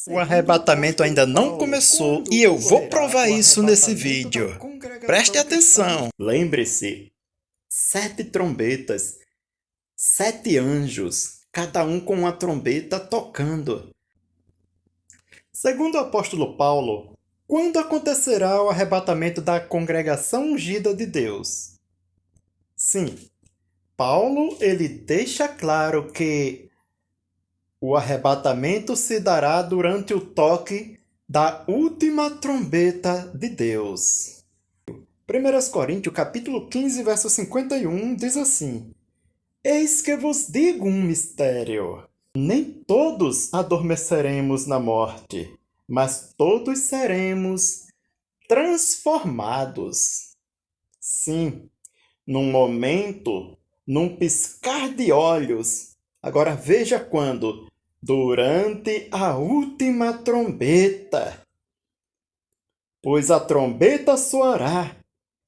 O arrebatamento ainda não começou e eu vou provar isso nesse vídeo. Preste atenção. Lembre-se, 7 trombetas, 7 anjos, cada um com uma trombeta tocando. Segundo o apóstolo Paulo, quando acontecerá o arrebatamento da congregação ungida de Deus? Sim, Paulo ele deixa claro que o arrebatamento se dará durante o toque da última trombeta de Deus. 1 Coríntios, capítulo 15, verso 51, diz assim: Eis que vos digo um mistério. Nem todos adormeceremos na morte, mas todos seremos transformados. Sim, num momento, num piscar de olhos. Agora veja quando. Durante a última trombeta. Pois a trombeta soará,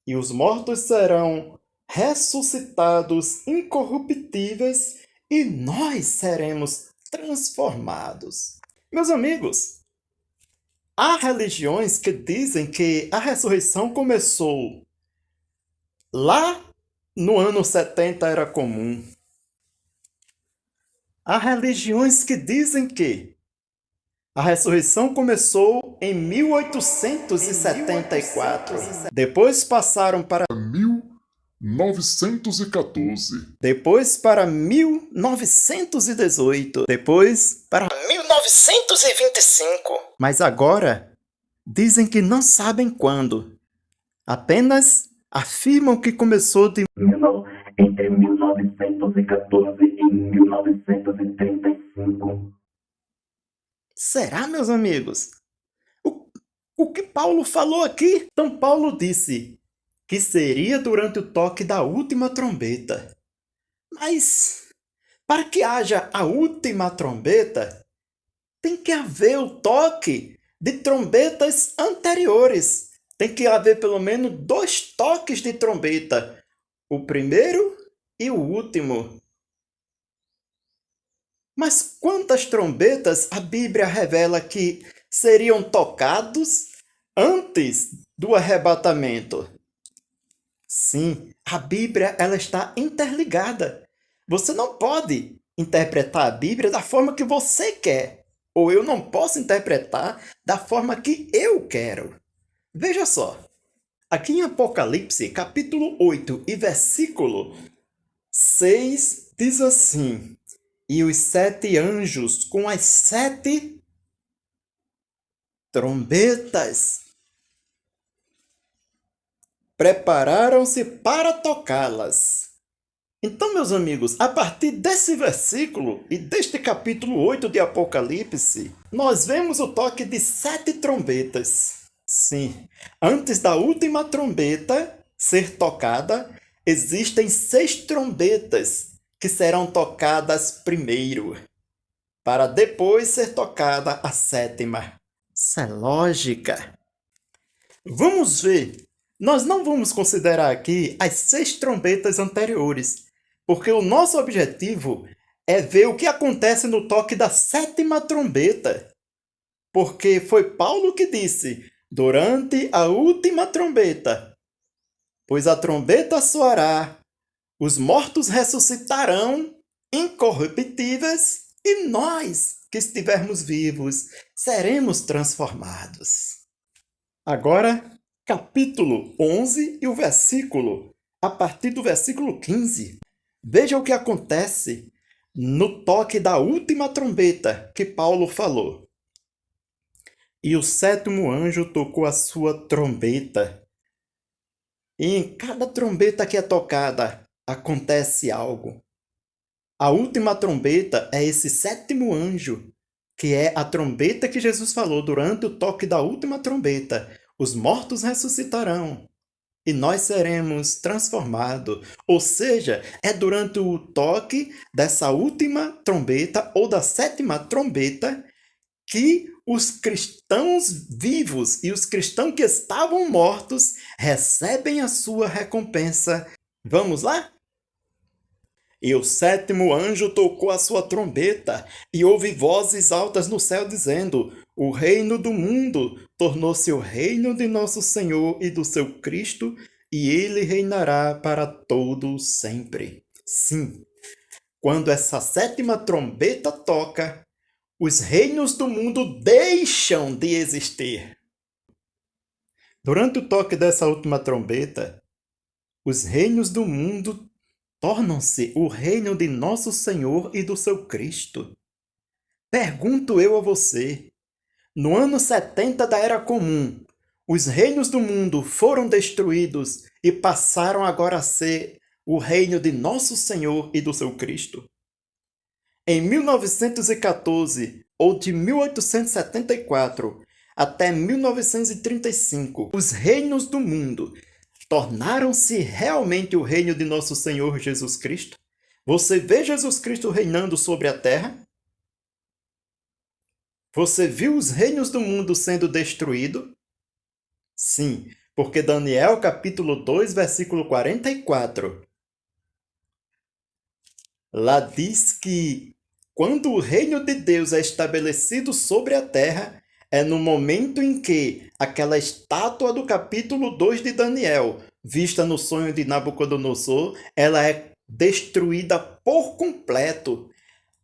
e os mortos serão ressuscitados incorruptíveis, e nós seremos transformados. Meus amigos, há religiões que dizem que a ressurreição começou lá no ano 70 era comum. Há religiões que dizem que a ressurreição começou em 1874. Depois passaram para 1914. Depois para 1918. Depois para 1925. Mas agora dizem que não sabem quando. Apenas afirmam que começou entre 1914 e 1935. Será, meus amigos? O que Paulo falou aqui? Então Paulo disse que seria durante o toque da última trombeta. Mas, para que haja a última trombeta, tem que haver o toque de trombetas anteriores. Tem que haver pelo menos 2 toques de trombeta. O primeiro e o último. Mas quantas trombetas a Bíblia revela que seriam tocados antes do arrebatamento? Sim, a Bíblia ela está interligada. Você não pode interpretar a Bíblia da forma que você quer. Ou eu não posso interpretar da forma que eu quero. Veja só. Aqui em Apocalipse, capítulo 8 e versículo 6, diz assim: E os 7 anjos com as 7 trombetas prepararam-se para tocá-las. Então, meus amigos, a partir desse versículo e deste capítulo 8 de Apocalipse, nós vemos o toque de 7 trombetas. Sim, antes da última trombeta ser tocada, existem 6 trombetas que serão tocadas primeiro, para depois ser tocada a 7ª. Isso é lógica. Vamos ver. Nós não vamos considerar aqui as 6 trombetas anteriores, porque o nosso objetivo é ver o que acontece no toque da 7ª trombeta. Porque foi Paulo que disse, durante a última trombeta, pois a trombeta soará, os mortos ressuscitarão incorruptíveis e nós, que estivermos vivos, seremos transformados. Agora, capítulo 11 e o versículo, a partir do versículo 15. Veja o que acontece no toque da última trombeta que Paulo falou. E o 7º anjo tocou a sua trombeta. E em cada trombeta que é tocada, acontece algo. A última trombeta é esse 7º anjo, que é a trombeta que Jesus falou durante o toque da última trombeta. Os mortos ressuscitarão e nós seremos transformados. Ou seja, é durante o toque dessa última trombeta ou da 7ª trombeta que os cristãos vivos e os cristãos que estavam mortos recebem a sua recompensa. Vamos lá? E o sétimo anjo tocou a sua trombeta, e houve vozes altas no céu dizendo: O reino do mundo tornou-se o reino de nosso Senhor e do seu Cristo, e ele reinará para todo sempre. Sim, quando essa sétima trombeta toca, os reinos do mundo deixam de existir. Durante o toque dessa última trombeta, os reinos do mundo tornam-se o reino de nosso Senhor e do seu Cristo. Pergunto eu a você, no ano 70 da Era Comum, os reinos do mundo foram destruídos e passaram agora a ser o reino de nosso Senhor e do seu Cristo? Em 1914 ou de 1874 até 1935, os reinos do mundo tornaram-se realmente o reino de nosso Senhor Jesus Cristo? Você vê Jesus Cristo reinando sobre a terra? Você viu os reinos do mundo sendo destruídos? Sim, porque Daniel capítulo 2, versículo 44, lá diz que quando o reino de Deus é estabelecido sobre a terra, é no momento em que aquela estátua do capítulo 2 de Daniel, vista no sonho de Nabucodonosor, ela é destruída por completo.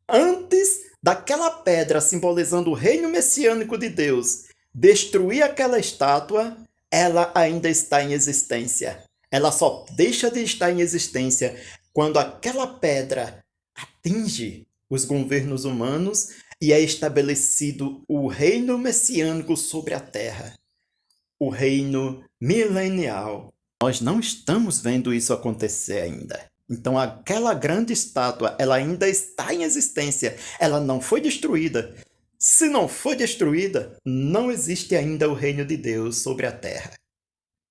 Antes daquela pedra simbolizando o reino messiânico de Deus destruir aquela estátua, ela ainda está em existência. Ela só deixa de estar em existência quando aquela pedra atinge os governos humanos e é estabelecido o reino messiânico sobre a terra, o reino milenial. Nós não estamos vendo isso acontecer ainda. Então aquela grande estátua, ela ainda está em existência, ela não foi destruída. Se não foi destruída, não existe ainda o reino de Deus sobre a terra.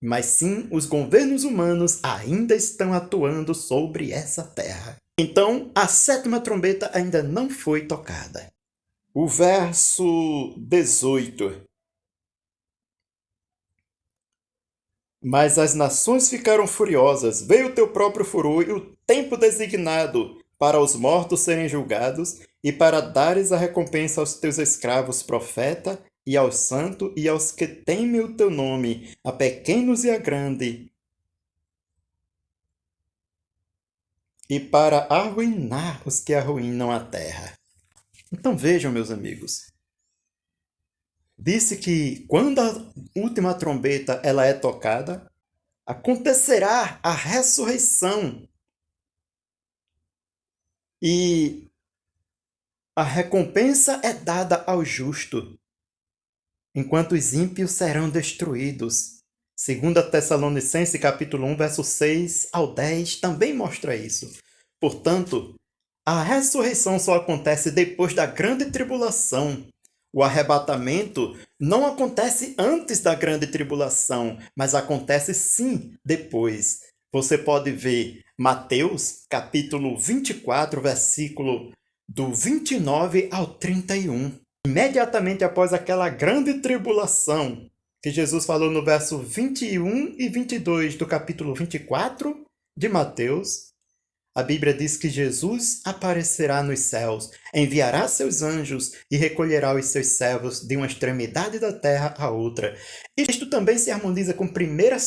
Mas sim, os governos humanos ainda estão atuando sobre essa terra. Então, a sétima trombeta ainda não foi tocada. O verso 18. Mas as nações ficaram furiosas, veio o teu próprio furor e o tempo designado para os mortos serem julgados e para dares a recompensa aos teus escravos profeta e aos santos e aos que temem o teu nome, a pequenos e a grande, e para arruinar os que arruinam a terra. Então vejam, meus amigos, disse que quando a última trombeta ela é tocada, acontecerá a ressurreição e a recompensa é dada ao justo, enquanto os ímpios serão destruídos. 2 Tessalonicenses capítulo 1, verso 6 ao 10 também mostra isso. Portanto, a ressurreição só acontece depois da grande tribulação. O arrebatamento não acontece antes da grande tribulação, mas acontece sim depois. Você pode ver Mateus, capítulo 24, versículo do 29 ao 31. Imediatamente após aquela grande tribulação, que Jesus falou no verso 21 e 22 do capítulo 24 de Mateus, a Bíblia diz que Jesus aparecerá nos céus, enviará seus anjos e recolherá os seus servos de uma extremidade da terra à outra. Isto também se harmoniza com 1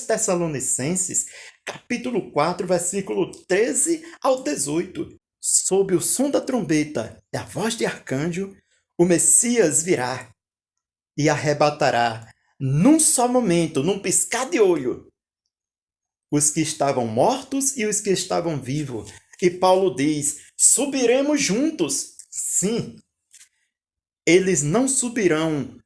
Tessalonicenses, capítulo 4, versículo 13 ao 18. Sob o som da trombeta e a voz de arcanjo, o Messias virá e arrebatará, num só momento, num piscar de olho, os que estavam mortos e os que estavam vivos. E Paulo diz, subiremos juntos. Sim, eles não subirão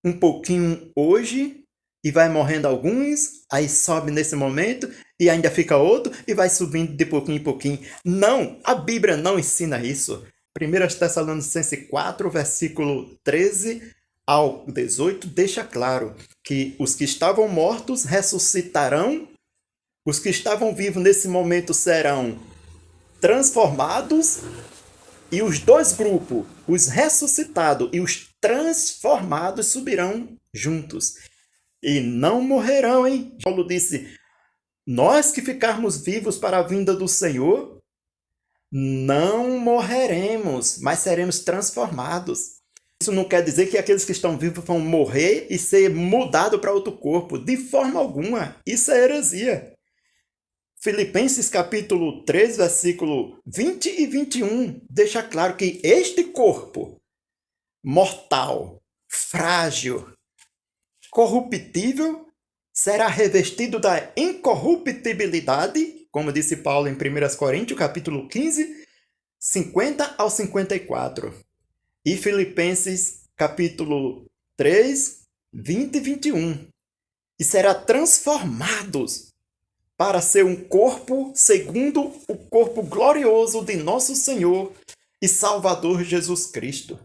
um pouquinho hoje e vai morrendo alguns, aí sobe nesse momento e ainda fica outro e vai subindo de pouquinho em pouquinho. Não, a Bíblia não ensina isso. 1 Tessalonicenses 4, versículo 13 ao 18, deixa claro que os que estavam mortos ressuscitarão. Os que estavam vivos nesse momento serão transformados e os dois grupos, os ressuscitados e os transformados, subirão juntos. E não morrerão, hein? Paulo disse, nós que ficarmos vivos para a vinda do Senhor, não morreremos, mas seremos transformados. Isso não quer dizer que aqueles que estão vivos vão morrer e ser mudados para outro corpo. De forma alguma. Isso é heresia. Filipenses capítulo 3, versículo 20 e 21 deixa claro que este corpo mortal, frágil, corruptível, será revestido da incorruptibilidade, como disse Paulo em 1 Coríntios capítulo 15, 50 ao 54. E Filipenses capítulo 3, 20 e 21. E será transformados para ser um corpo segundo o corpo glorioso de nosso Senhor e Salvador Jesus Cristo.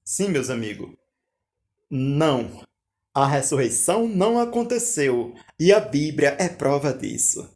Sim, meus amigos, não. A ressurreição não aconteceu e a Bíblia é prova disso.